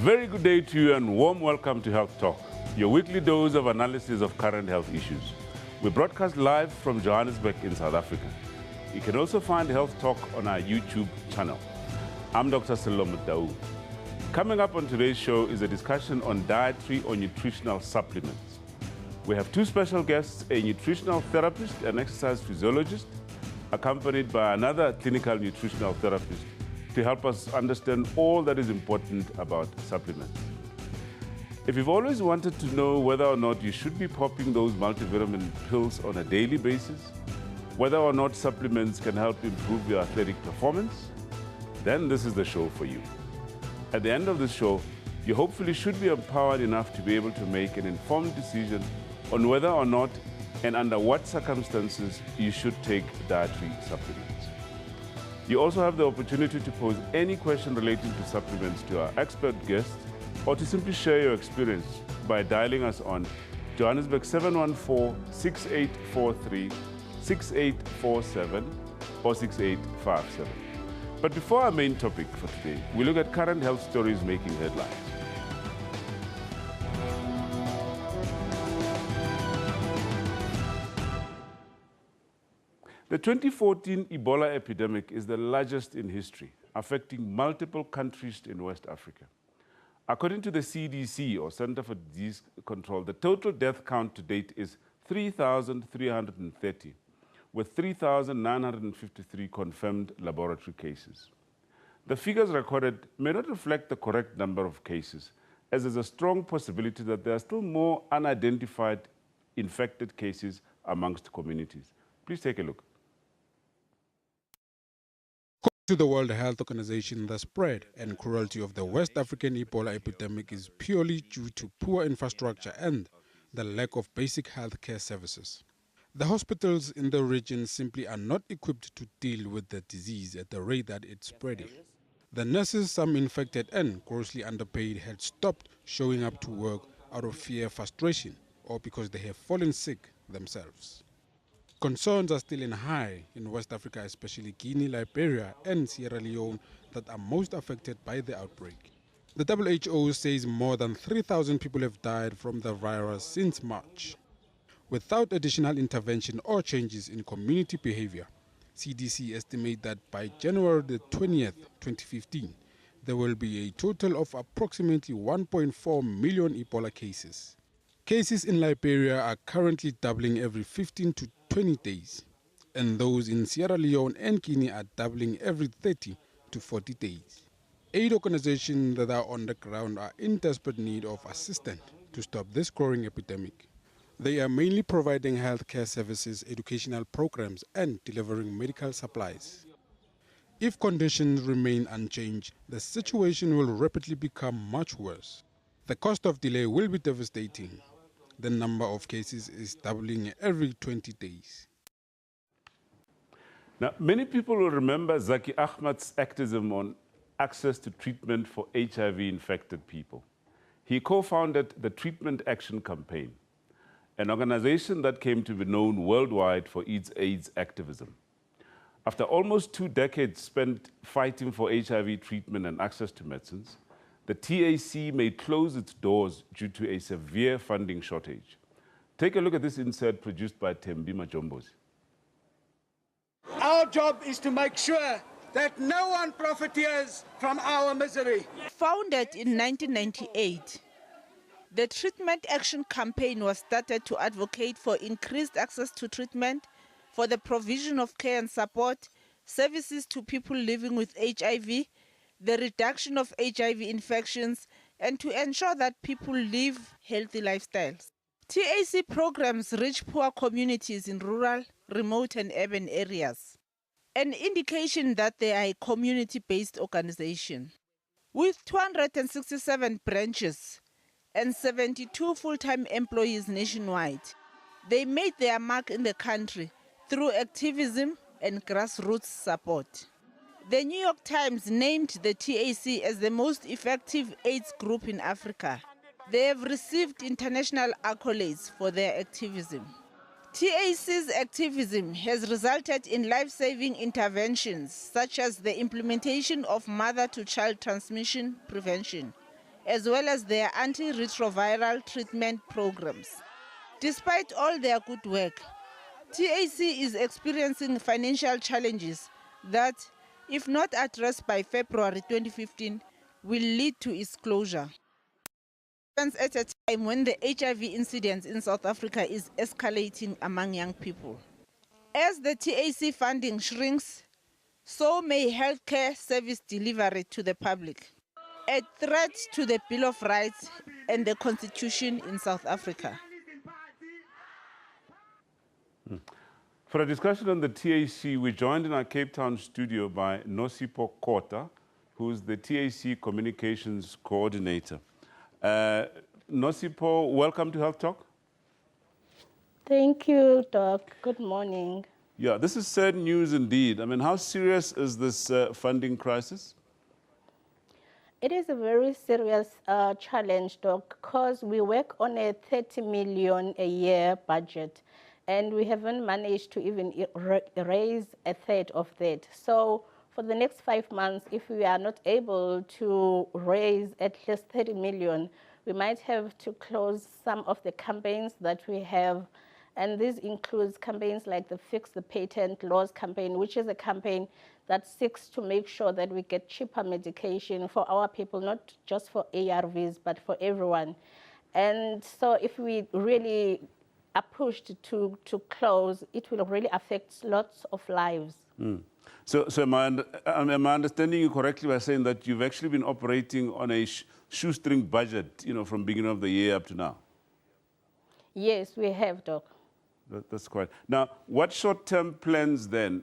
very good day to you and warm welcome to Health Talk, your weekly dose of analysis of current health issues. We broadcast live from Johannesburg in South Africa. You can also find Health Talk on our YouTube channel. I'm Dr. Selom Daoud. Coming up on today's show is a discussion on dietary or nutritional supplements. We have two special guests, a nutritional therapist and exercise physiologist, accompanied by another clinical nutritional therapist to help us understand all that is important about supplements. If you've always wanted to know whether or not you should be popping those multivitamin pills on a daily basis, whether or not supplements can help improve your athletic performance, then this is the show for you. At the end of the show, you hopefully should be empowered enough to be able to make an informed decision on whether or not and under what circumstances you should take dietary supplements. You also have the opportunity to pose any question relating to supplements to our expert guests or to simply share your experience by dialing us on Johannesburg 714-6843, 6847 or 6857. But before our main topic for today, we look at current health stories making headlines. The 2014 Ebola epidemic is the largest in history, affecting multiple countries in West Africa. According to the CDC, or Center for Disease Control, the total death count to date is 3,330, with 3,953 confirmed laboratory cases. The figures recorded may not reflect the correct number of cases, as there's a strong possibility that there are still more unidentified infected cases amongst communities. Please take a look. According to the World Health Organization, the spread and cruelty of the West African Ebola epidemic is purely due to poor infrastructure and the lack of basic health care services. The hospitals in the region simply are not equipped to deal with the disease at the rate that it's spreading. The nurses, some infected and grossly underpaid, had stopped showing up to work out of fear, frustration, or because they have fallen sick themselves. Concerns are still high in West Africa, especially Guinea, Liberia, and Sierra Leone, that are most affected by the outbreak. The WHO says more than 3,000 people have died from the virus since March. Without additional intervention or changes in community behavior, CDC estimates that by January the 20th, 2015, there will be a total of approximately 1.4 million Ebola cases. Cases in Liberia are currently doubling every 15 to 20 days, and those in Sierra Leone and Guinea are doubling every 30 to 40 days. Aid organizations that are on the ground are in desperate need of assistance to stop this growing epidemic. They are mainly providing healthcare services, educational programs, and delivering medical supplies. If conditions remain unchanged, the situation will rapidly become much worse. The cost of delay will be devastating. The number of cases is doubling every 20 days. Now, many people will remember Zaki Ahmad's activism on access to treatment for HIV-infected people. He co-founded the Treatment Action Campaign, an organization that came to be known worldwide for its AIDS activism. After almost 2 decades spent fighting for HIV treatment and access to medicines, the TAC may close its doors due to a severe funding shortage. Take a look at this insert produced by Thembi Majombozi. Our job is to make sure that no one profiteers from our misery. Founded in 1998, the Treatment Action Campaign was started to advocate for increased access to treatment, for the provision of care and support, services to people living with HIV, the reduction of HIV infections, and to ensure that people live healthy lifestyles. TAC programs reach poor communities in rural, remote, and urban areas, an indication that they are a community-based organization. With 267 branches and 72 full-time employees nationwide, they made their mark in the country through activism and grassroots support. The New York Times named the TAC as the most effective AIDS group in Africa. They have received international accolades for their activism. TAC's activism has resulted in life-saving interventions such as the implementation of mother-to-child transmission prevention as well as their antiretroviral treatment programs. Despite all their good work, TAC is experiencing financial challenges that, if not addressed by February 2015, will lead to its closure. At a time when the HIV incidence in South Africa is escalating among young people. As the TAC funding shrinks, so may healthcare service delivery to the public, a threat to the Bill of Rights and the Constitution in South Africa. For a discussion on the TAC, we're joined in our Cape Town studio by Nosipho Kota, who's the TAC Communications Coordinator. Nosipho, welcome to Health Talk. Thank you, Doc. Good morning. Yeah, this is sad news indeed. I mean, how serious is this funding crisis? It is a very serious challenge, Doc, because we work on a 30 million a year budget, and we haven't managed to even raise a third of that. So for the next 5 months, if we are not able to raise at least 30 million, we might have to close some of the campaigns that we have. And this includes campaigns like the Fix the Patent Laws campaign, which is a campaign that seeks to make sure that we get cheaper medication for our people, not just for ARVs, but for everyone. And so if we really are pushed to close, it will really affect lots of lives. So am I understanding you correctly by saying that you've actually been operating on a shoestring budget, from beginning of the year up to now? Yes, we have, Doc. That's quite. Now, what short-term plans then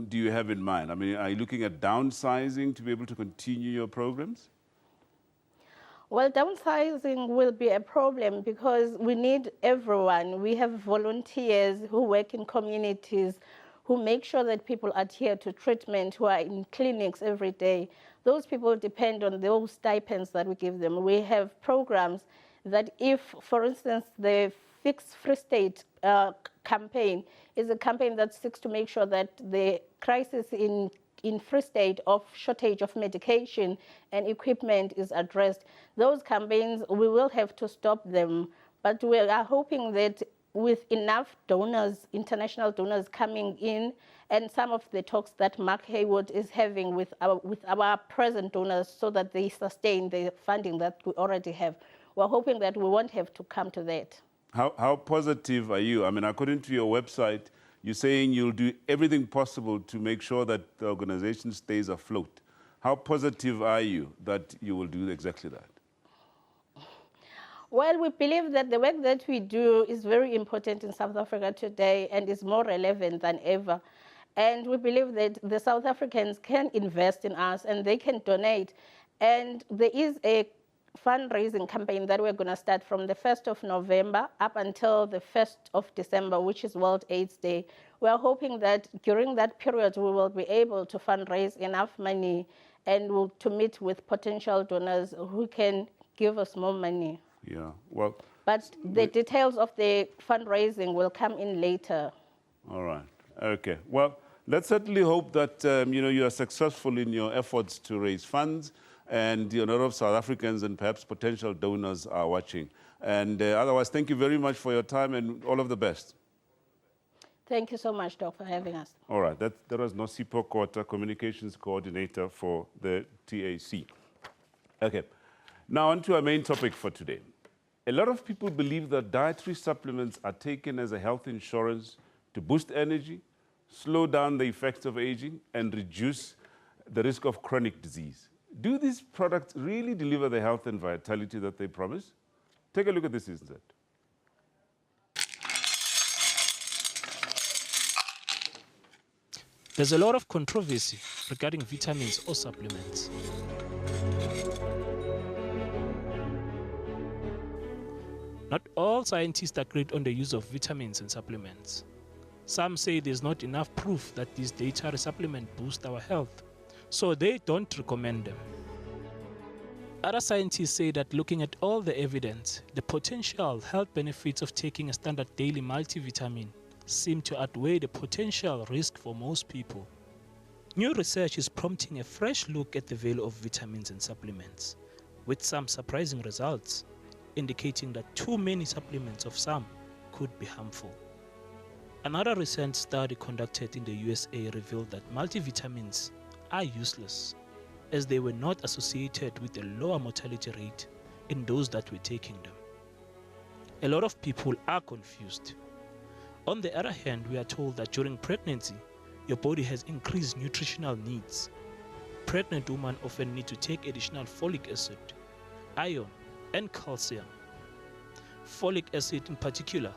do you have in mind? I mean, are you looking at downsizing to be able to continue your programs? Well, downsizing will be a problem because we need everyone. We have volunteers who work in communities, who make sure that people adhere to treatment, who are in clinics every day. Those people depend on those stipends that we give them. We have programs that if, for instance, the Fix Free State campaign is a campaign that seeks to make sure that the crisis in Free State of shortage of medication and equipment is addressed. Those campaigns, we will have to stop them, but we are hoping that with enough donors, international donors coming in, and some of the talks that Mark Haywood is having with our present donors so that they sustain the funding that we already have. We're hoping that we won't have to come to that. How positive are you? I mean, according to your website, you're saying you'll do everything possible to make sure that the organization stays afloat. How positive are you that you will do exactly that? Well, we believe that the work that we do is very important in South Africa today and is more relevant than ever. And we believe that the South Africans can invest in us and they can donate. And there is a fundraising campaign that we're going to start from the 1st of November up until the 1st of December, which is World AIDS Day. We are hoping that during that period, we will be able to fundraise enough money and to meet with potential donors who can give us more money. Yeah, well... But the details of the fundraising will come in later. All right. Okay. Well, let's certainly hope that, you are successful in your efforts to raise funds, and a lot of South Africans and perhaps potential donors are watching. And otherwise, thank you very much for your time and all of the best. Thank you so much, Doc, for having us. All right. That was Nosipho Kota, Communications Coordinator for the TAC. Okay. Now on to our main topic for today. A lot of people believe that dietary supplements are taken as a health insurance to boost energy, slow down the effects of aging, and reduce the risk of chronic disease. Do these products really deliver the health and vitality that they promise? Take a look at this instead. There's a lot of controversy regarding vitamins or supplements. Not all scientists agree on the use of vitamins and supplements. Some say there's not enough proof that these dietary supplements boost our health, so they don't recommend them. Other scientists say that looking at all the evidence, the potential health benefits of taking a standard daily multivitamin seem to outweigh the potential risk for most people. New research is prompting a fresh look at the value of vitamins and supplements. with some surprising results, indicating that too many supplements of some could be harmful. Another recent study conducted in the USA revealed that multivitamins are useless, as they were not associated with a lower mortality rate in those that were taking them. A lot of people are confused. On the other hand, we are told that during pregnancy, your body has increased nutritional needs. Pregnant women often need to take additional folic acid, iron, and calcium. Folic acid in particular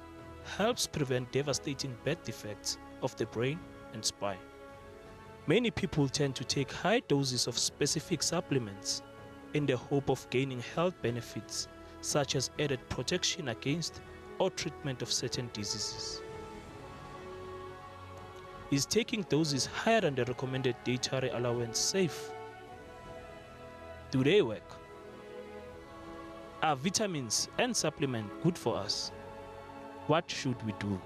helps prevent devastating birth defects of the brain and spine. Many people tend to take high doses of specific supplements in the hope of gaining health benefits, such as added protection against or treatment of certain diseases. Is taking doses higher than the recommended dietary allowance safe? Do they work? Are vitamins and supplements good for us? What should we do?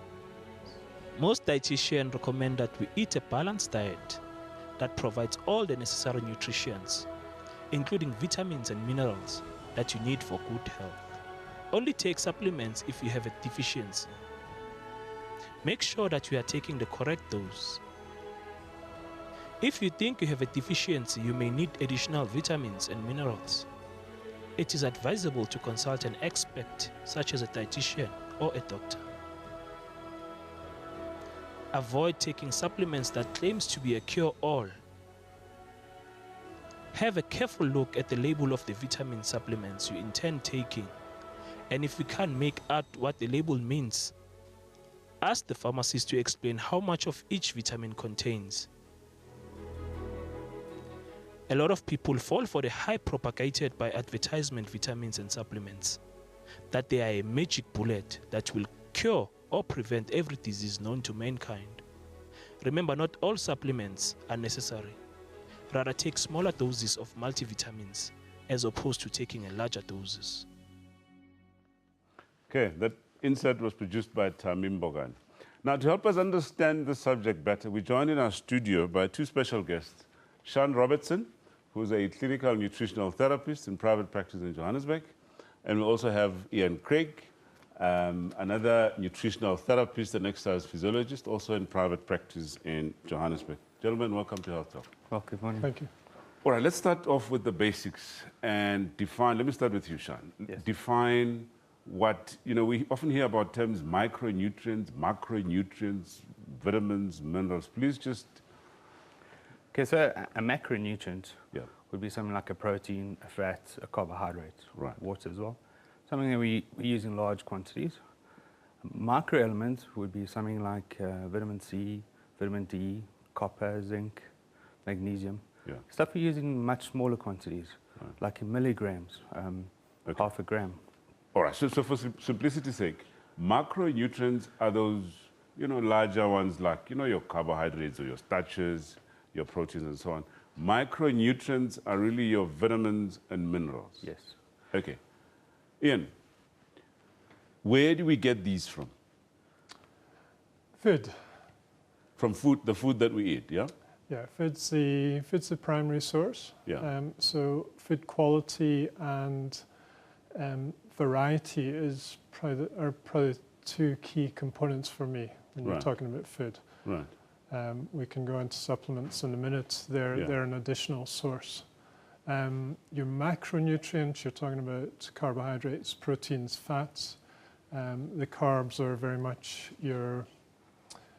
Most dietitians recommend that we eat a balanced diet that provides all the necessary nutrients, including vitamins and minerals that you need for good health. Only take supplements if you have a deficiency. Make sure that you are taking the correct dose. If you think you have a deficiency, you may need additional vitamins and minerals. It is advisable to consult an expert, such as a dietitian or a doctor. Avoid taking supplements that claims to be a cure-all. Have a careful look at the label of the vitamin supplements you intend taking, and if you can't make out what the label means, ask the pharmacist to explain how much of each vitamin contains. A lot of people fall for the hype propagated by advertisement vitamins and supplements, that they are a magic bullet that will cure or prevent every disease known to mankind. Remember, not all supplements are necessary. Rather, take smaller doses of multivitamins as opposed to taking a larger doses. Okay, that insert was produced by Tamim Bogan. Now, to help us understand the subject better, we joined in our studio by two special guests. Sean Robertson, who's a clinical nutritional therapist in private practice in Johannesburg. And we also have Ian Craig, another nutritional therapist and exercise physiologist, also in private practice in Johannesburg. Gentlemen, welcome to Health Talk. Well, good morning. Thank you. All right, let's start off with the basics and define. Let me start with you, Sean. Yes. Define what, we often hear about terms micronutrients, macronutrients, vitamins, minerals. Please just... Okay, so a macronutrient Yeah. would be something like a protein, a fat, a carbohydrate, Right. water as well. Something that we use in large quantities. Microelements would be something like vitamin C, vitamin D, copper, zinc, magnesium. Yeah. Stuff we use in much smaller quantities, Right. like in milligrams, Okay. half a gram. All right, so for simplicity's sake, macronutrients are those, larger ones like, your carbohydrates or your starches, your proteins and so on. Micronutrients are really your vitamins and minerals. Yes. Okay. Ian, where do we get these from? Food. From food, the food that we eat, yeah? Yeah, food's the primary source. Yeah. So food quality and variety are probably two key components for me when you're Right. talking about food. Right. We can go into supplements in a minute. They're an additional source. Your macronutrients, you're talking about carbohydrates, proteins, fats. The carbs are very much your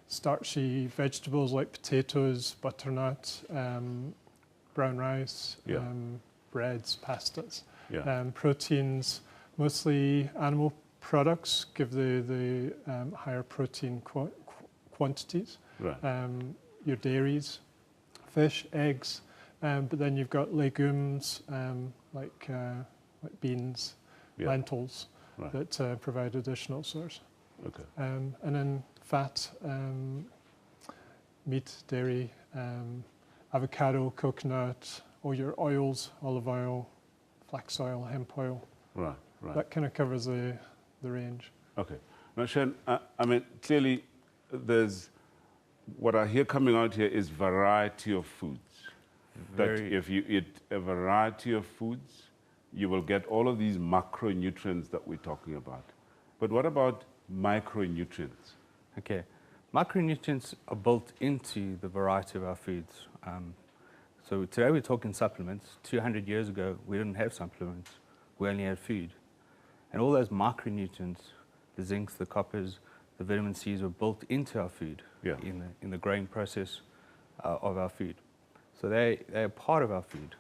starchy vegetables like potatoes, butternut, brown rice, Yeah. breads, pastas. Yeah. Proteins, mostly animal products, give the higher protein quantities. Right. Your dairies, fish, eggs, but then you've got legumes like beans, Yeah. lentils Right. that provide additional source. Okay. And then fat, meat, dairy, avocado, coconut, all your oils, olive oil, flax oil, hemp oil. Right. Right. That kind of covers the range. Okay. Now, Sean, clearly there's, what I hear coming out here is variety of foods. That Very- if you eat a variety of foods, you will get all of these macronutrients that we're talking about. But what about micronutrients? Okay, micronutrients are built into the variety of our foods. So today we're talking supplements. 200 years ago, we didn't have supplements. We only had food. And all those micronutrients, the zincs, the coppers, the vitamin C's were built into our food in the growing process of our food. So they're part of our food.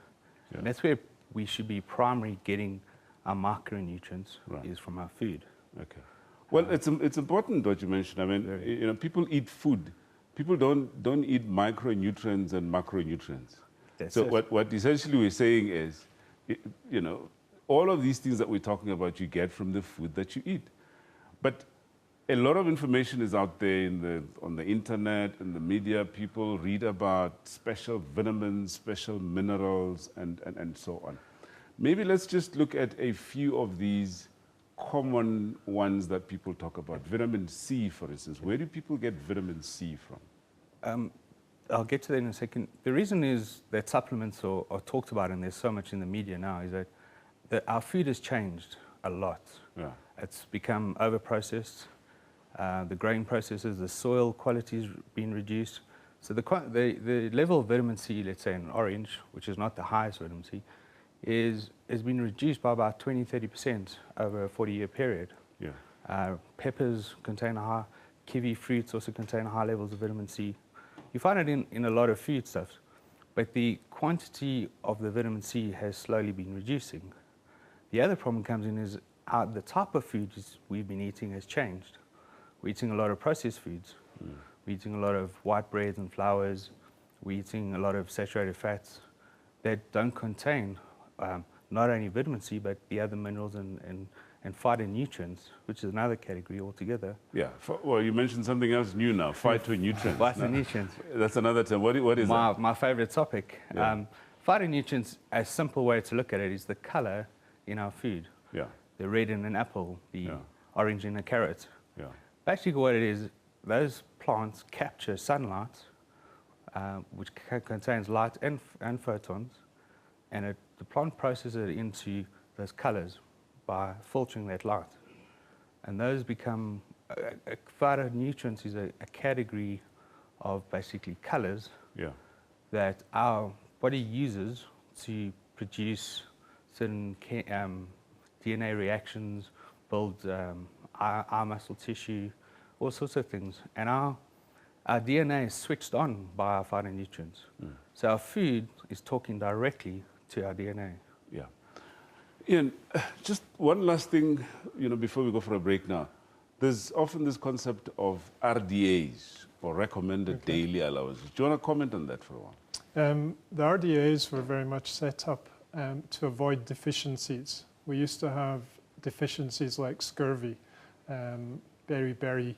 Yeah. And that's where we should be primarily getting our micronutrients is from our food. Okay. Well, it's important what you mentioned. I mean, you know, people eat food. People don't eat micronutrients and macronutrients. So what essentially we're saying is, you know, all of these things that we're talking about, you get from the food that you eat. But a lot of information is out there on the internet, in the media. People read about special vitamins, special minerals, and so on. Maybe let's just look at a few of these common ones that people talk about. Vitamin C, for instance. Where do people get vitamin C from? I'll get to that in a second. The reason is that supplements are talked about, and there's so much in the media now, is that our food has changed a lot. Yeah. It's become over-processed. The growing processes, the soil quality has been reduced. So the level of vitamin C, let's say in orange, which is not the highest vitamin C, has been reduced by about 20-30% over a 40-year period. Yeah. Peppers contain kiwi fruits also contain high levels of vitamin C. You find it in a lot of foodstuffs, but the quantity of the vitamin C has slowly been reducing. The other problem comes in is the type of foods we've been eating has changed. We're eating a lot of processed foods. We're eating a lot of white breads and flours. We're eating a lot of saturated fats that don't contain not only vitamin C, but the other minerals and phytonutrients, which is another category altogether. Yeah, well, you mentioned something else new now, phytonutrients. Phytonutrients. That's another term. What is that? My favorite topic. Yeah. Phytonutrients, a simple way to look at it is the color in our food. Yeah. The red in an apple, the orange in a carrot. Yeah. Basically what it is, those plants capture sunlight, which contains light and photons, and the plant processes it into those colors by filtering that light. And those become, phytonutrients is a category of basically colors that our body uses to produce certain DNA reactions, build our muscle tissue, all sorts of things. And our DNA is switched on by our phytonutrients. So our food is talking directly to our DNA. Yeah. Ian, just one last thing, before we go for a break now. There's often this concept of RDAs, or recommended daily allowances. Do you want to comment on that for a while? The RDAs were very much set up to avoid deficiencies. We used to have deficiencies like scurvy, beriberi,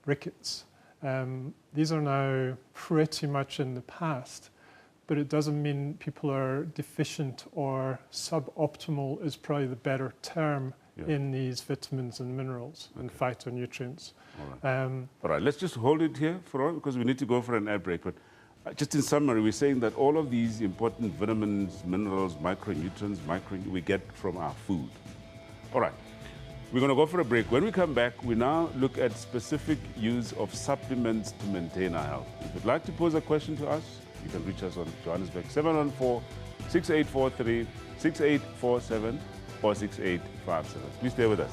rickets. These are now pretty much in the past, but it doesn't mean people are deficient or suboptimal is probably the better term in these vitamins and minerals and phytonutrients. All right, let's just hold it here for a while because we need to go for an ad break. But just in summary, we're saying that all of these important vitamins, minerals, micronutrients, we get from our food. All right, we're going to go for a break. When we come back, we now look at specific use of supplements to maintain our health. If you'd like to pose a question to us, you can reach us on Johannesburg 714-6843, 6847, or 6857. Please stay with us.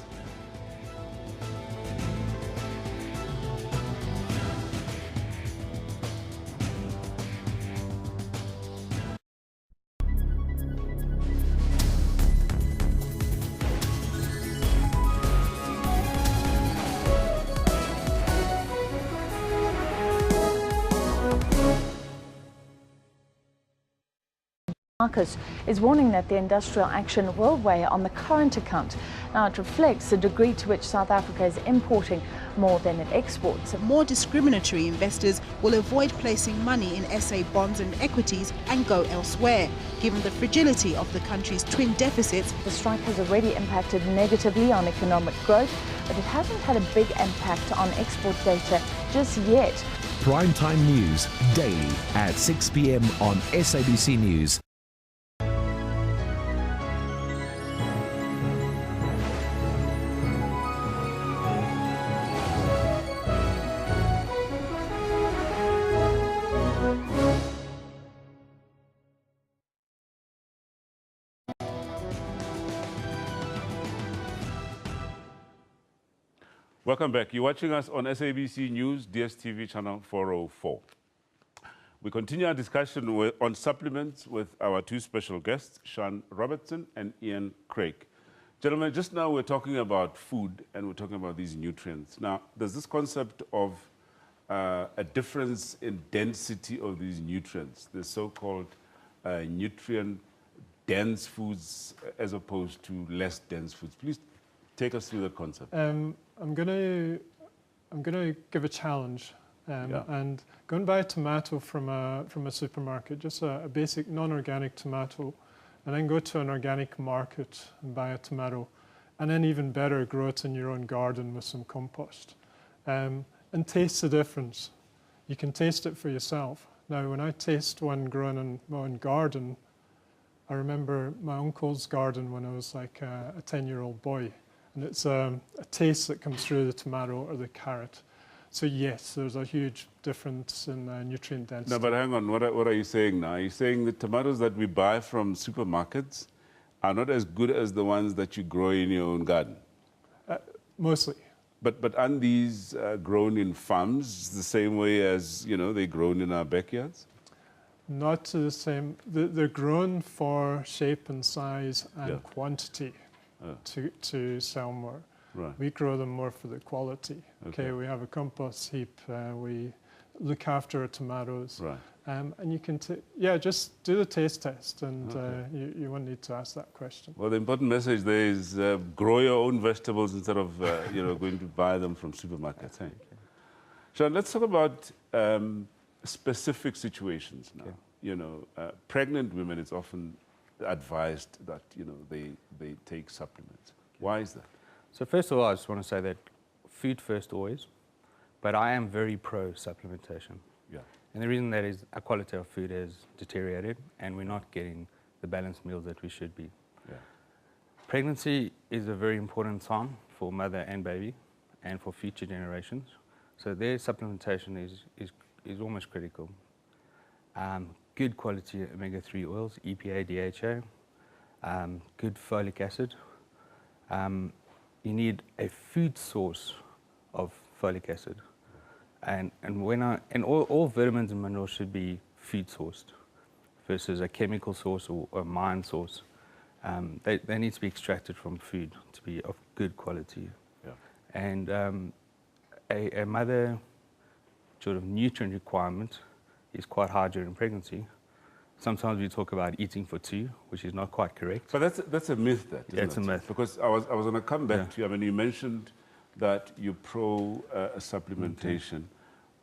Marcus is warning that the industrial action will weigh on the current account. Now, it reflects the degree to which South Africa is importing more than it exports. More discriminatory investors will avoid placing money in SA bonds and equities and go elsewhere, given the fragility of the country's twin deficits. The strike has already impacted negatively on economic growth, but it hasn't had a big impact on export data just yet. Primetime News, daily at 6 p.m. on SABC News. Welcome back. You're watching us on SABC News, DSTV channel 404. We continue our discussion on supplements with our two special guests, Sean Robertson and Ian Craig. Gentlemen, just now we're talking about food and we're talking about these nutrients. Now, there's this concept of a difference in density of these nutrients, the so-called nutrient-dense foods as opposed to less dense foods. Please take us through that concept. I'm going to give a challenge. And go and buy a tomato from a supermarket, just a basic non-organic tomato, and then go to an organic market and buy a tomato, and then even better, grow it in your own garden with some compost, and taste the difference. You can taste it for yourself. Now, when I taste one grown in my own garden, I remember my uncle's garden when I was like a 10-year-old boy, and it's a taste that comes through the tomato or the carrot. So yes, there's a huge difference in nutrient density. No, but hang on, what are you saying now? Are you saying the tomatoes that we buy from supermarkets are not as good as the ones that you grow in your own garden? Mostly. But aren't these grown in farms the same way as, they're grown in our backyards? Not to the same. They're grown for shape and size and quantity to sell more. Right. We grow them more for the quality. Okay, we have a compost heap. We look after our tomatoes. Right. And you can, just do the taste test, and you won't need to ask that question. Well, the important message there is grow your own vegetables instead of going to buy them from supermarkets. Hey? Sean, let's talk about specific situations now. Pregnant women, it's often advised that they take supplements. Why is that? So first of all, I just want to say that food first always, but I am very pro supplementation. Yeah. And the reason that is our quality of food has deteriorated and we're not getting the balanced meals that we should be. Yeah. Pregnancy is a very important time for mother and baby and for future generations. So their supplementation is almost critical. Good quality omega-3 oils, EPA, DHA, good folic acid. You need a food source of folic acid, and all vitamins and minerals should be food sourced versus a chemical source or a mine source. They need to be extracted from food to be of good quality. Yeah. And a mother sort of nutrient requirement is quite high during pregnancy. Sometimes we talk about eating for two, which is not quite correct. But that's a myth, that, isn't it? It's a myth. Because I was going to come back to you. I mean, you mentioned that you're pro supplementation,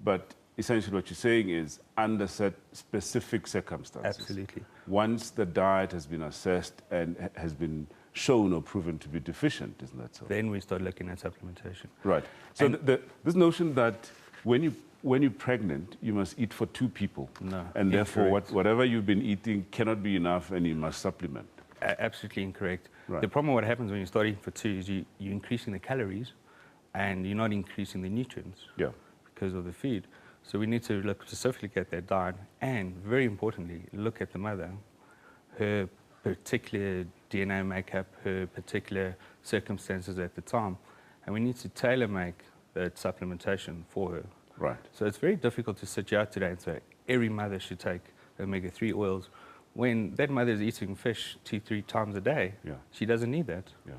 but essentially what you're saying is under specific circumstances. Absolutely. Once the diet has been assessed and has been shown or proven to be deficient, isn't that so? Then we start looking at supplementation. Right. So this notion that when you're pregnant, you must eat for two people. No. And therefore, whatever you've been eating cannot be enough and you must supplement. Absolutely incorrect. Right. The problem, what happens when you start eating for two is you're increasing the calories and you're not increasing the nutrients because of the feed. So we need to look specifically at that diet and, very importantly, look at the mother, her particular DNA makeup, her particular circumstances at the time. And we need to tailor-make that supplementation for her. Right. So it's very difficult to sit out today and say every mother should take omega-3 oils when that mother is eating fish 2-3 times a day. Yeah. She doesn't need that. Yeah.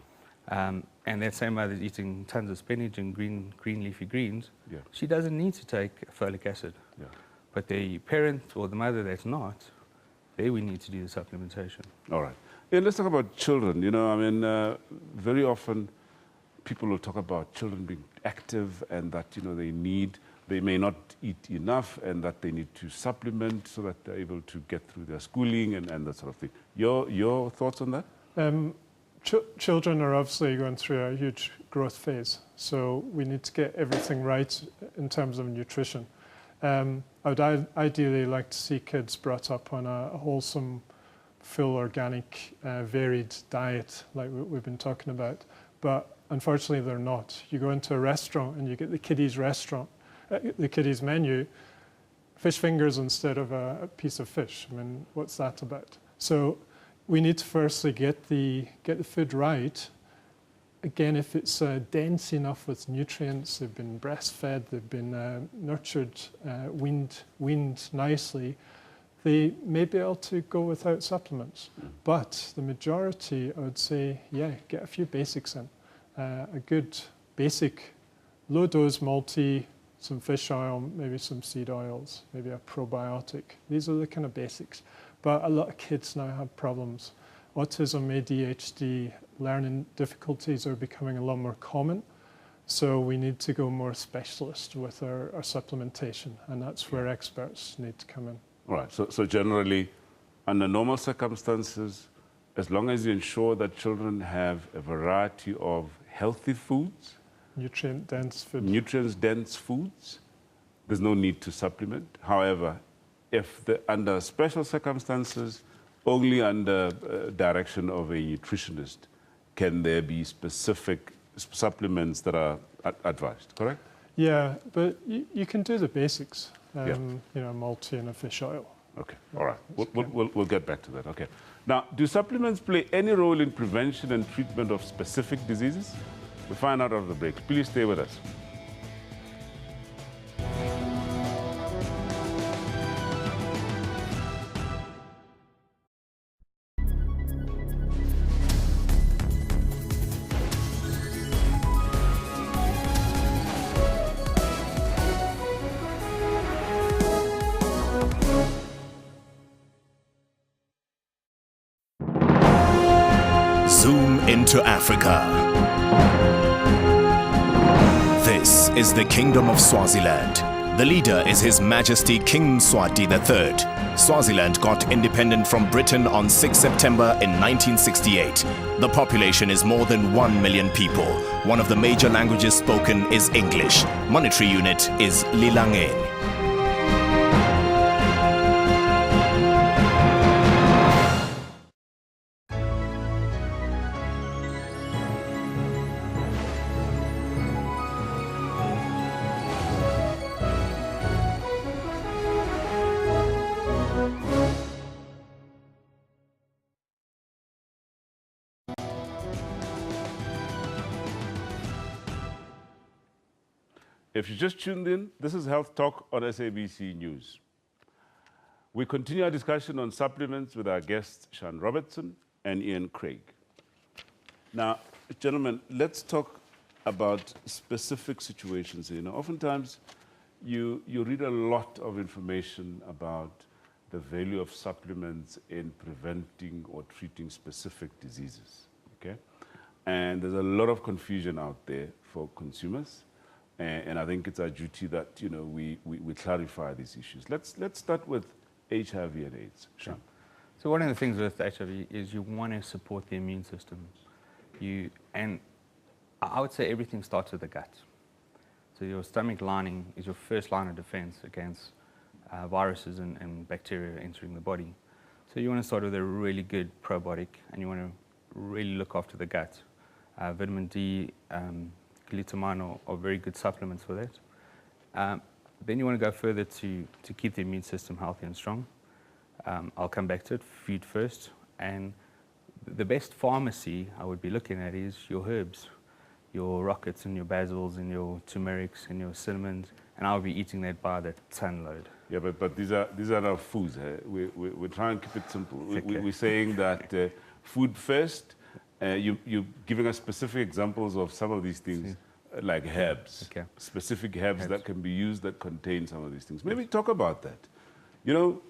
And that same mother is eating tons of spinach and green leafy greens. Yeah. She doesn't need to take folic acid. Yeah. But the parent or the mother that's not, there we need to do the supplementation. All right. Yeah, let's talk about children. Very often people will talk about children being active and that, they may not eat enough and that they need to supplement so that they're able to get through their schooling and that sort of thing. Your thoughts on that? Children are obviously going through a huge growth phase, so we need to get everything right in terms of nutrition. I would ideally like to see kids brought up on a wholesome, full organic, varied diet like we've been talking about, but unfortunately they're not. You go into a restaurant and you get the kiddies menu, fish fingers instead of a piece of fish. I mean, what's that about? So we need to firstly get the food right, again, if it's dense enough with nutrients, they've been breastfed, they've been nurtured, weaned nicely, they may be able to go without supplements. But the majority, I would say, yeah, get a few basics in. A good basic low-dose multi, some fish oil, maybe some seed oils, maybe a probiotic. These are the kind of basics. But a lot of kids now have problems. Autism, ADHD, learning difficulties are becoming a lot more common. So we need to go more specialist with our supplementation, and that's where experts need to come in. All right, so generally, under normal circumstances, as long as you ensure that children have a variety of healthy foods, nutrient-dense foods, there's no need to supplement. However, if under special circumstances, only under direction of a nutritionist, can there be specific supplements that are advised, correct? Yeah, but you can do the basics, you know, multi and a fish oil. Okay, all right. We'll get back to that, okay. Now, do supplements play any role in prevention and treatment of specific diseases? We'll find out after the break. Please stay with us. Zoom into Africa. This is the Kingdom of Swaziland. The leader is His Majesty King Mswati III. Swaziland got independent from Britain on 6 September in 1968. The population is more than 1 million people. One of the major languages spoken is English. Monetary unit is Lilangeni. If you just tuned in, this is Health Talk on SABC News. We continue our discussion on supplements with our guests, Sean Robertson and Ian Craig. Now, gentlemen, let's talk about specific situations. You know, oftentimes you read a lot of information about the value of supplements in preventing or treating specific diseases, okay? And there's a lot of confusion out there for consumers. And I think it's our duty that, you know, we clarify these issues. Let's start with HIV and AIDS. Sean. So one of the things with HIV is you want to support the immune system. And I would say everything starts with the gut. So your stomach lining is your first line of defense against viruses and bacteria entering the body. So you want to start with a really good probiotic, and you want to really look after the gut. Vitamin D, glutamine are very good supplements for that. Then you want to go further to keep the immune system healthy and strong. I'll come back to it, food first. And the best pharmacy I would be looking at is your herbs, your rockets and your basils and your turmerics and your cinnamons, and I'll be eating that by the ton load. Yeah, but these are our foods. We're trying to keep it simple. We're saying that food first. You're giving us specific examples of some of these things, like herbs, specific herbs that can be used that contain some of these things. Maybe talk about that. You know,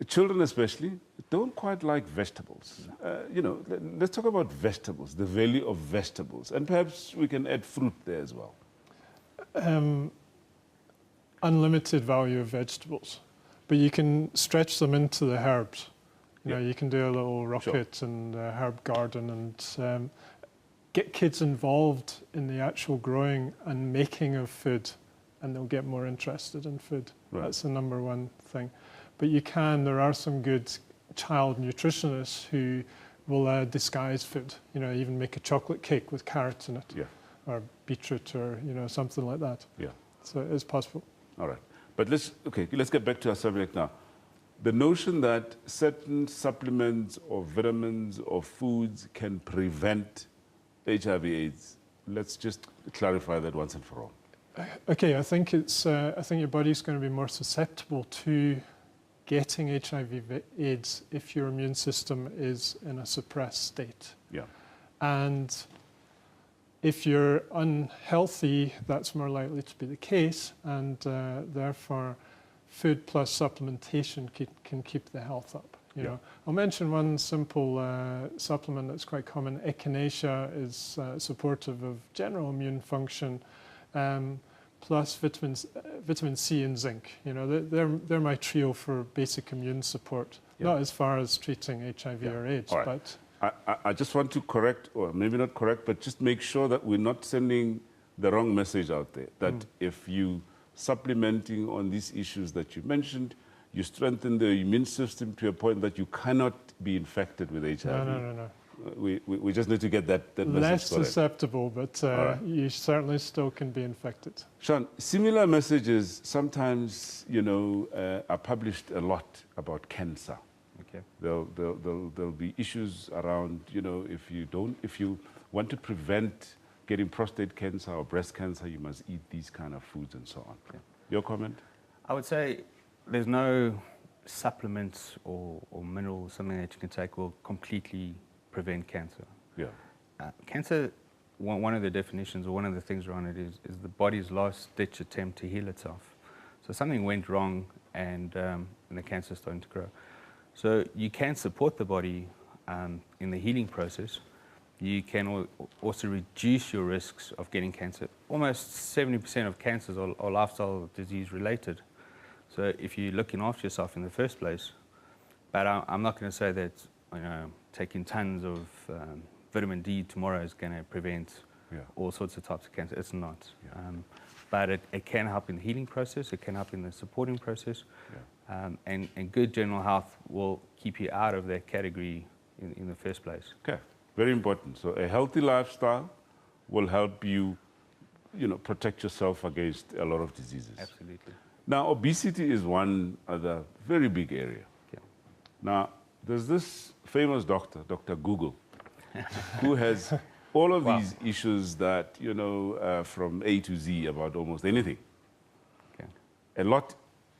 children especially don't quite like vegetables. You know, let's talk about vegetables, the value of vegetables, and perhaps we can add fruit there as well. Unlimited value of vegetables, but you can stretch them into the herbs. You know, you can do a little rocket and herb garden and get kids involved in the actual growing and making of food, and they'll get more interested in food. Right. That's the number one thing. But there are some good child nutritionists who will disguise food, you know, even make a chocolate cake with carrots in it, or beetroot, or, you know, something like that. Yeah. So it is possible. All right. But let's get back to our subject now. The notion that certain supplements or vitamins or foods can prevent HIV/AIDS? Let's just clarify that once and for all. Okay, I think your body's going to be more susceptible to getting HIV/AIDS if your immune system is in a suppressed state. Yeah. And if you're unhealthy, that's more likely to be the case, and therefore food plus supplementation can keep the health up. You know, I'll mention one simple supplement that's quite common. Echinacea is supportive of general immune function, plus vitamin C and zinc. You know, they're my trio for basic immune support. Not as far as treating HIV or AIDS, right. but I just want to correct, or maybe not correct, but just make sure that we're not sending the wrong message out there. That if you supplementing on these issues that you mentioned, you strengthen the immune system to a point that you cannot be infected with HIV. No. We just need to get that message less correct. Susceptible, but you certainly still can be infected. Sean, similar messages sometimes, you know, are published a lot about cancer. Okay. There'll be issues around, you know, if you want to prevent getting prostate cancer or breast cancer, you must eat these kind of foods and so on. Okay. Your comment? I would say there's no supplements or minerals, something that you can take will completely prevent cancer. Yeah. Cancer, one of the definitions or one of the things around it is the body's last-ditch attempt to heal itself. So something went wrong and the cancer is starting to grow. So you can support the body in the healing process. You can also reduce your risks of getting cancer. Almost 70% of cancers are lifestyle disease related. So if you're looking after yourself in the first place, but I'm not going to say that, you know, taking tons of vitamin D tomorrow is going to prevent all sorts of types of cancer. It's not. But it can help in the healing process. It can help in the supporting process. And good general health will keep you out of that category in the first place. Okay, very important. So a healthy lifestyle will help you, you know, protect yourself against a lot of diseases. Absolutely. Now, obesity is one other very big area. Yeah. Now, there's this famous doctor, Dr. Google, who has all of these issues that, you know, from A to Z about almost anything. Okay. A lot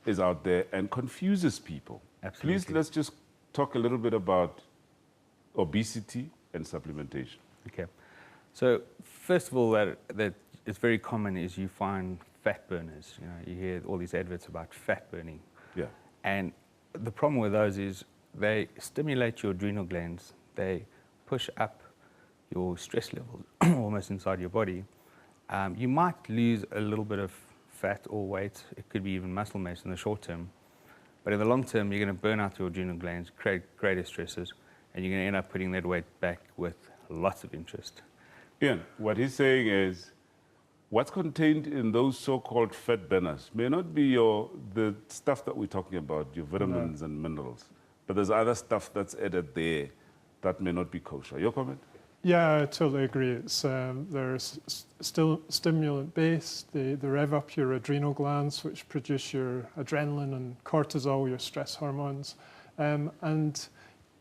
is out there and confuses people. Absolutely. Please, let's just talk a little bit about obesity and supplementation. Okay. So first of all, that it's very common is you find fat burners. You know, you hear all these adverts about fat burning. Yeah. And the problem with those is they stimulate your adrenal glands. They push up your stress levels almost inside your body. You might lose a little bit of fat or weight. It could be even muscle mass in the short term. But in the long term, you're going to burn out your adrenal glands, create greater stresses, and you're going to end up putting that weight back with lots of interest. Ian, what he's saying is what's contained in those so-called fat burners may not be the stuff that we're talking about, your vitamins and minerals, but there's other stuff that's added there that may not be kosher. Your comment? Yeah, I totally agree. It's they're still stimulant-based. They rev up your adrenal glands, which produce your adrenaline and cortisol, your stress hormones. And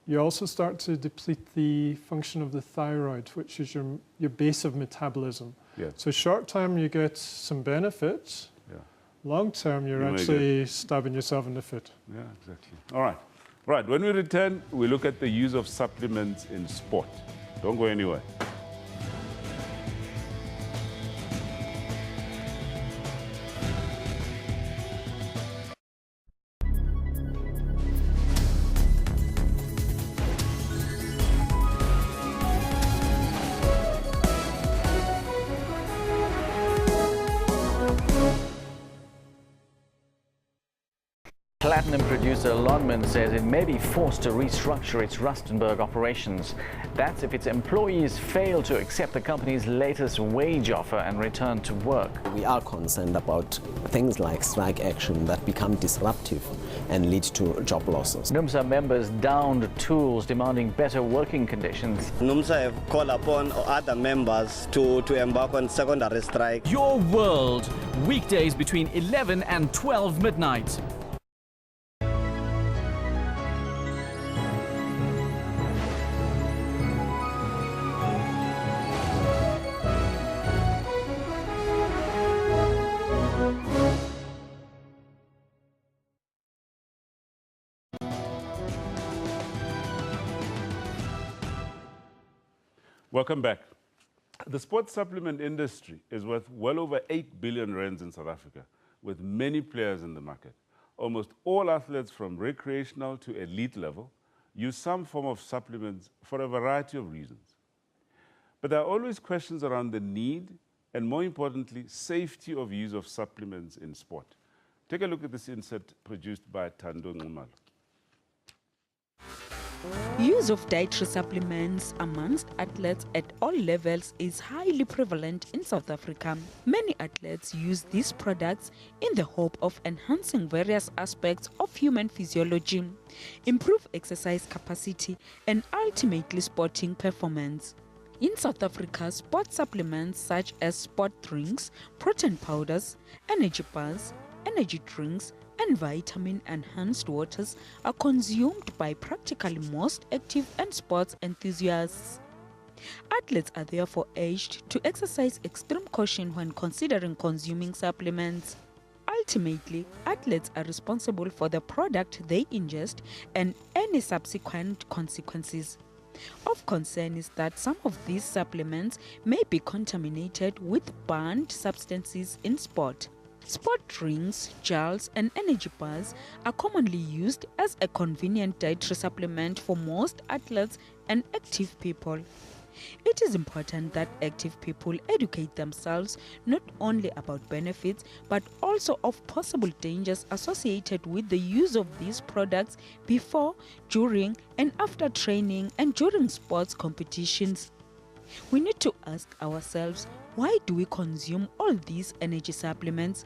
you also start to deplete the function of the thyroid, which is your base of metabolism. Yeah. So short term, you get some benefits. Yeah. Long term, you're actually stabbing yourself in the foot. Yeah, exactly. All right. Right. When we return, we look at the use of supplements in sport. Don't go anywhere. Platinum producer Lonman says it may be forced to restructure its Rustenburg operations. That's if its employees fail to accept the company's latest wage offer and return to work. We are concerned about things like strike action that become disruptive and lead to job losses. NUMSA members downed tools demanding better working conditions. NUMSA have called upon other members to embark on secondary strike. Your World, weekdays between 11 and 12 midnight. Welcome back. The sports supplement industry is worth well over 8 billion rands in South Africa, with many players in the market. Almost all athletes from recreational to elite level use some form of supplements for a variety of reasons. But there are always questions around the need and, more importantly, safety of use of supplements in sport. Take a look at this insert produced by Thando Nxumalo. Use of dietary supplements amongst athletes at all levels is highly prevalent in South Africa. Many athletes use these products in the hope of enhancing various aspects of human physiology, improve exercise capacity, and ultimately sporting performance. In South Africa, sport supplements such as sport drinks, protein powders, energy bars, energy drinks, and vitamin-enhanced waters are consumed by practically most active and sports enthusiasts. Athletes are therefore urged to exercise extreme caution when considering consuming supplements. Ultimately, athletes are responsible for the product they ingest and any subsequent consequences. Of concern is that some of these supplements may be contaminated with banned substances in sport. Sport drinks, gels, and energy bars are commonly used as a convenient dietary supplement for most athletes and active people. It is important that active people educate themselves not only about benefits but also of possible dangers associated with the use of these products before, during, and after training and during sports competitions. We need to ask ourselves, why do we consume all these energy supplements?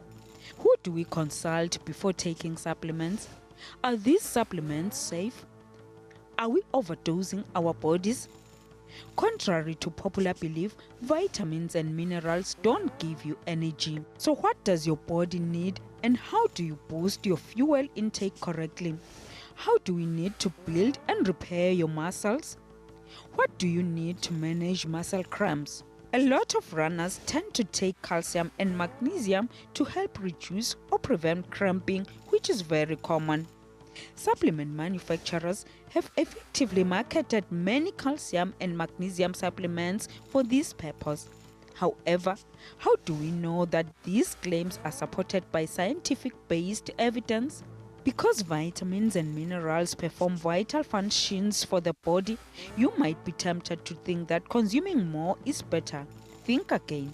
Who do we consult before taking supplements? Are these supplements safe? Are we overdosing our bodies? Contrary to popular belief, vitamins and minerals don't give you energy. So what does your body need, and how do you boost your fuel intake correctly? How do we need to build and repair your muscles? What do you need to manage muscle cramps? A lot of runners tend to take calcium and magnesium to help reduce or prevent cramping, which is very common. Supplement manufacturers have effectively marketed many calcium and magnesium supplements for this purpose. However, how do we know that these claims are supported by scientific-based evidence? Because vitamins and minerals perform vital functions for the body, you might be tempted to think that consuming more is better. Think again.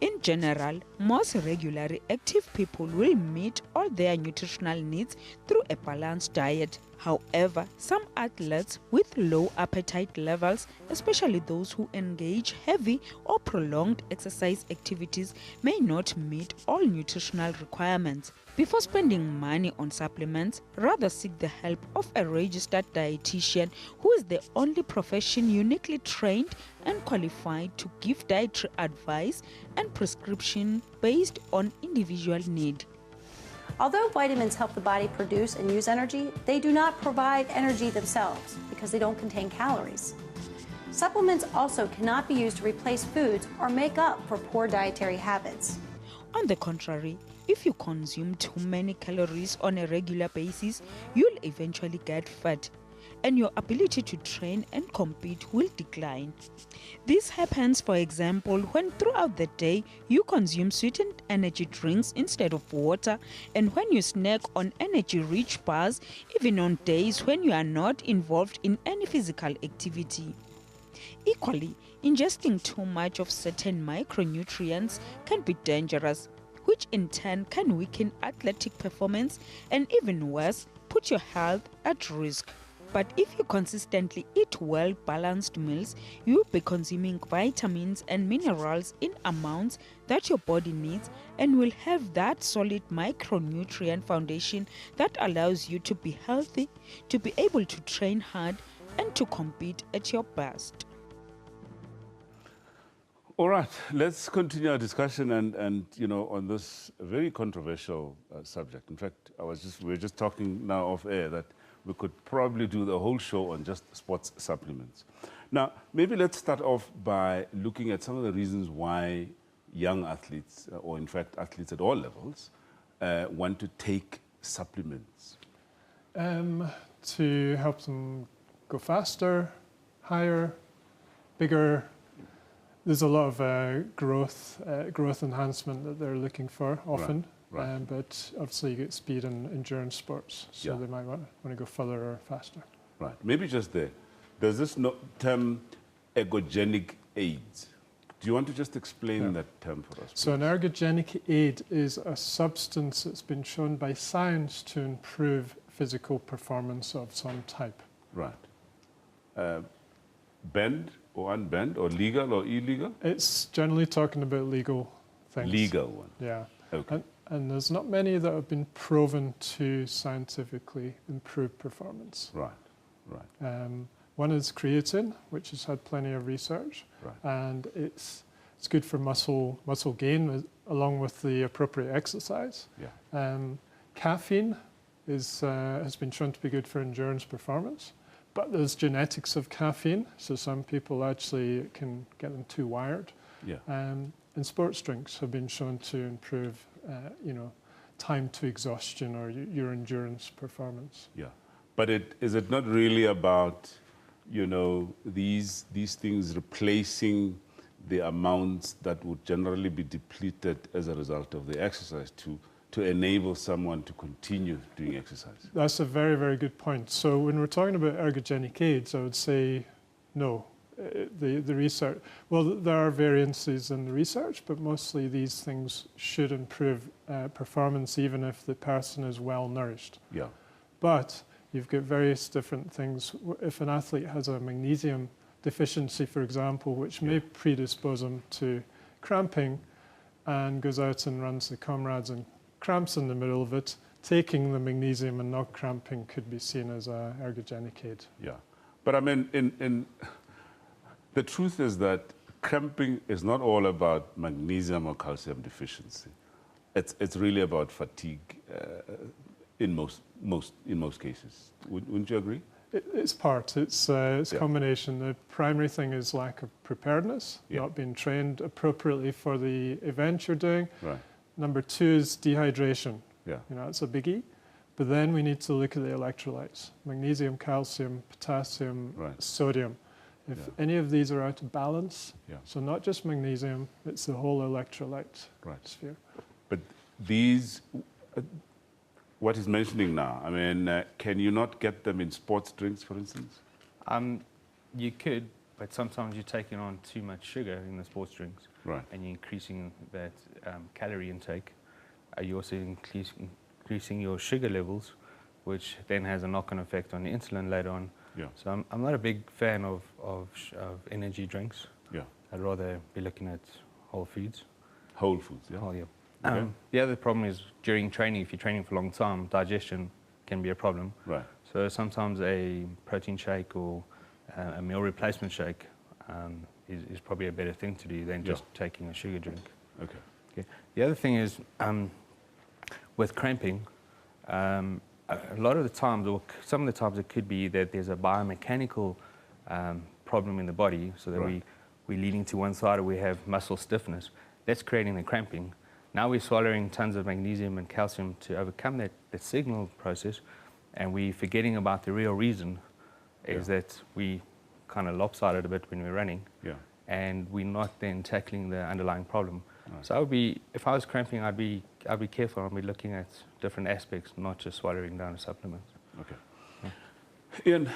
In general, most regularly active people will meet all their nutritional needs through a balanced diet. However, some athletes with low appetite levels, especially those who engage heavy or prolonged exercise activities, may not meet all nutritional requirements. Before spending money on supplements, rather seek the help of a registered dietitian who is the only profession uniquely trained and qualified to give dietary advice and prescription based on individual need. Although vitamins help the body produce and use energy, they do not provide energy themselves because they don't contain calories. Supplements also cannot be used to replace foods or make up for poor dietary habits. On the contrary, if you consume too many calories on a regular basis, you'll eventually get fat, and your ability to train and compete will decline. This happens, for example, when throughout the day you consume sweetened energy drinks instead of water, and when you snack on energy-rich bars, even on days when you are not involved in any physical activity. Equally, ingesting too much of certain micronutrients can be dangerous, which in turn can weaken athletic performance and, even worse, put your health at risk. But if you consistently eat well-balanced meals, you'll be consuming vitamins and minerals in amounts that your body needs and will have that solid micronutrient foundation that allows you to be healthy, to be able to train hard, and to compete at your best. All right, let's continue our discussion and on this very controversial subject. In fact, we were just talking now off air that we could probably do the whole show on just sports supplements. Now, maybe let's start off by looking at some of the reasons why young athletes, or in fact athletes at all levels, want to take supplements. To help them go faster, higher, bigger, There's a lot of growth enhancement that they're looking for often, right. But obviously you get speed and endurance sports, so they might want to go further or faster. Right. Maybe just there. Does this term ergogenic aids? Do you want to just explain that term for us, please? So an ergogenic aid is a substance that's been shown by science to improve physical performance of some type. Right. Bend or unbend, or legal or illegal? It's generally talking about legal things. Legal one. Yeah. Okay. And there's not many that have been proven to scientifically improve performance. Right, right. One is creatine, which has had plenty of research, and it's good for muscle gain along with the appropriate exercise. Yeah. Caffeine has been shown to be good for endurance performance, but there's genetics of caffeine, so some people actually can get them too wired. Yeah. And sports drinks have been shown to improve, time to exhaustion or your endurance performance. Yeah, but is it not really about, these things replacing the amounts that would generally be depleted as a result of the exercise to enable someone to continue doing exercise? That's a very, very good point. So when we're talking about ergogenic aids, I would say no. The research, well, there are variances in the research, but mostly these things should improve performance even if the person is well nourished. Yeah. But you've got various different things. If an athlete has a magnesium deficiency, for example, which may predispose them to cramping, and goes out and runs the comrades and cramps in the middle of it, taking the magnesium and not cramping could be seen as an ergogenic aid. Yeah. But I mean, the truth is that cramping is not all about magnesium or calcium deficiency. It's really about fatigue in most cases. Wouldn't you agree? It's part. It's a combination. The primary thing is lack of preparedness, not being trained appropriately for the event you're doing. Right. Number two is dehydration. Yeah. It's a biggie. But then we need to look at the electrolytes: magnesium, calcium, potassium, sodium. If any of these are out of balance, so not just magnesium, it's the whole electrolyte sphere. But these, what he's mentioning now, I mean, can you not get them in sports drinks, for instance? You could, but sometimes you're taking on too much sugar in the sports drinks. Right. And you're increasing that calorie intake. You're also increasing your sugar levels, which then has a knock-on effect on the insulin later on. Yeah. So I'm not a big fan of energy drinks. Yeah. I'd rather be looking at whole foods. Whole foods, yeah. Yeah. Okay. The other problem is during training, if you're training for a long time, digestion can be a problem. Right. So sometimes a protein shake or a meal replacement shake is probably a better thing to do than just taking a sugar drink. Okay. The other thing is with cramping, a lot of the times, or some of the times, it could be that there's a biomechanical problem in the body, so that we're leaning to one side or we have muscle stiffness. That's creating the cramping. Now we're swallowing tons of magnesium and calcium to overcome that signal process, and we're forgetting about the real reason is that we kind of lopsided a bit when we're running, and we're not then tackling the underlying problem. Right. So if I was cramping, I'd be careful. I'd be looking at different aspects, not just swallowing down a supplement. Okay. Ian,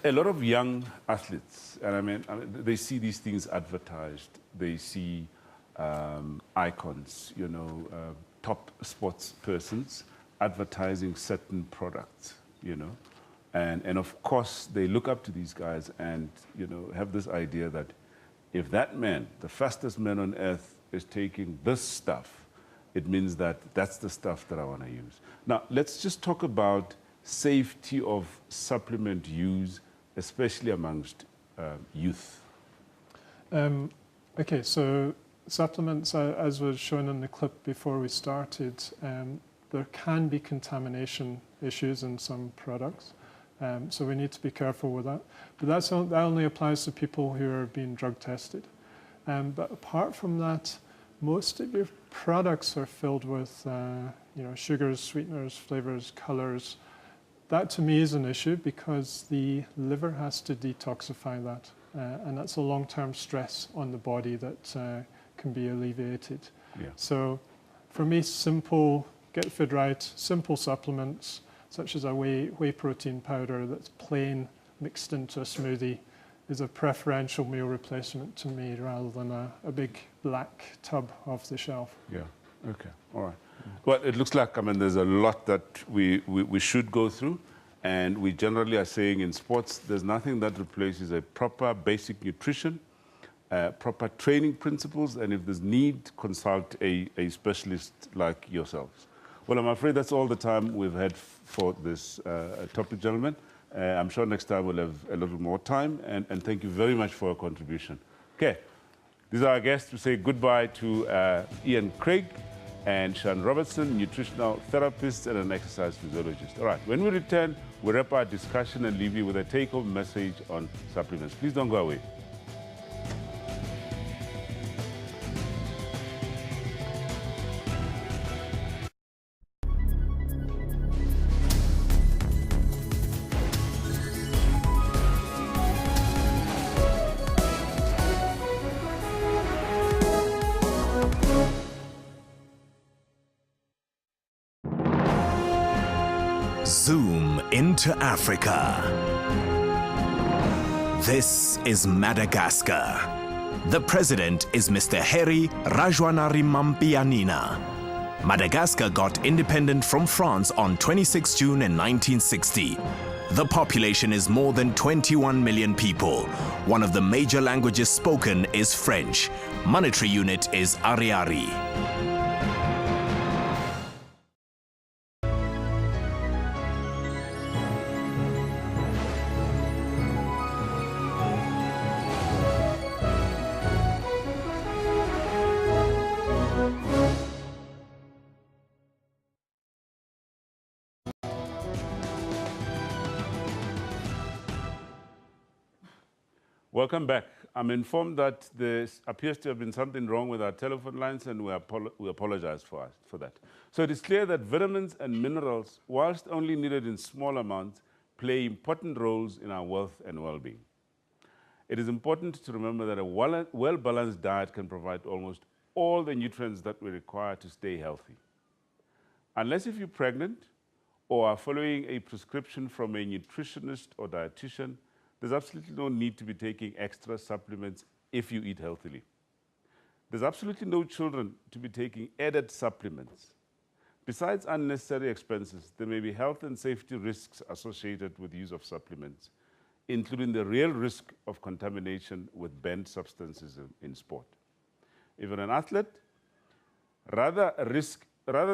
a lot of young athletes, and I mean, they see these things advertised. They see icons, top sports persons advertising certain products, and of course they look up to these guys and have this idea that if that man, the fastest man on earth, is taking this stuff, it means that that's the stuff that I want to use. Now, let's just talk about safety of supplement use, especially amongst youth. Okay, so supplements, as was shown in the clip before we started, there can be contamination issues in some products. So we need to be careful with that. But that only applies to people who are being drug tested. But apart from that, most of your products are filled with sugars, sweeteners, flavors, colors. That to me is an issue because the liver has to detoxify that. and that's a long-term stress on the body that can be alleviated. Yeah. So for me, simple, get fit right, simple supplements, such as a whey protein powder that's plain mixed into a smoothie, is a preferential meal replacement to me rather than a big black tub off the shelf. Yeah, okay, all right. Well, it looks like, I mean, there's a lot that we should go through, and we generally are saying in sports, there's nothing that replaces a proper basic nutrition, proper training principles, and if there's need, consult a specialist like yourselves. Well, I'm afraid that's all the time we've had for this topic, gentlemen. I'm sure next time we'll have a little more time, and thank you very much for your contribution. Okay, these are our guests. We say goodbye to Ian Craig and Sean Robertson, nutritional therapist and an exercise physiologist. All right, when we return, we'll wrap our discussion and leave you with a take-home message on supplements. Please don't go away. Zoom into Africa. This is Madagascar. The president is Mr. Heri Rajaonarimampianina. Madagascar got independent from France on 26 June in 1960. The population is more than 21 million people. One of the major languages spoken is French. Monetary unit is Ariari. Welcome back. I'm informed that there appears to have been something wrong with our telephone lines, and we apologize for that. So it is clear that vitamins and minerals, whilst only needed in small amounts, play important roles in our wealth and well-being. It is important to remember that a well-balanced diet can provide almost all the nutrients that we require to stay healthy. Unless if you're pregnant or are following a prescription from a nutritionist or dietitian, there's absolutely no need to be taking extra supplements if you eat healthily. There's absolutely no children to be taking added supplements. Besides unnecessary expenses, there may be health and safety risks associated with use of supplements, including the real risk of contamination with banned substances in sport. If you're an athlete, rather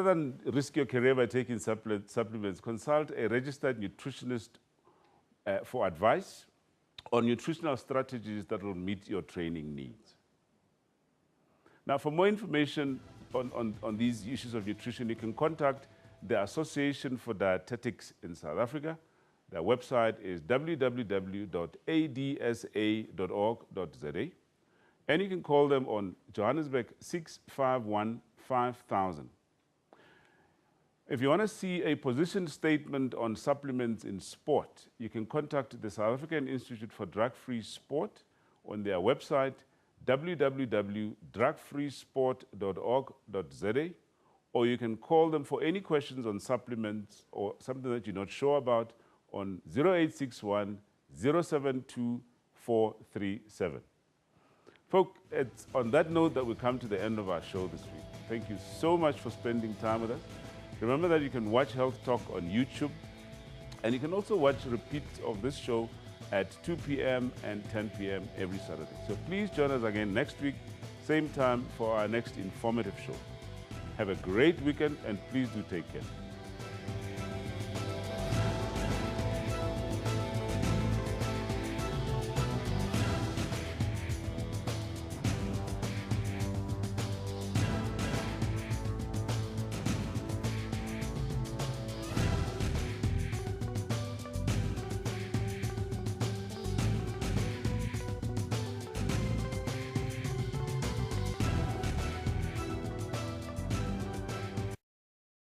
than risk your career by taking supplements, consult a registered nutritionist for advice on nutritional strategies that will meet your training needs. Now, for more information on these issues of nutrition, you can contact the Association for Dietetics in South Africa. Their website is www.adsa.org.za, and you can call them on Johannesburg 651 5000. If you want to see a position statement on supplements in sport, you can contact the South African Institute for Drug-Free Sport on their website, www.drugfreesport.org.za, or you can call them for any questions on supplements or something that you're not sure about on 0861 072 437. Folks, it's on that note that we come to the end of our show this week. Thank you so much for spending time with us. Remember that you can watch Health Talk on YouTube, and you can also watch repeats of this show at 2 p.m. and 10 p.m. every Saturday. So please join us again next week, same time, for our next informative show. Have a great weekend, and please do take care.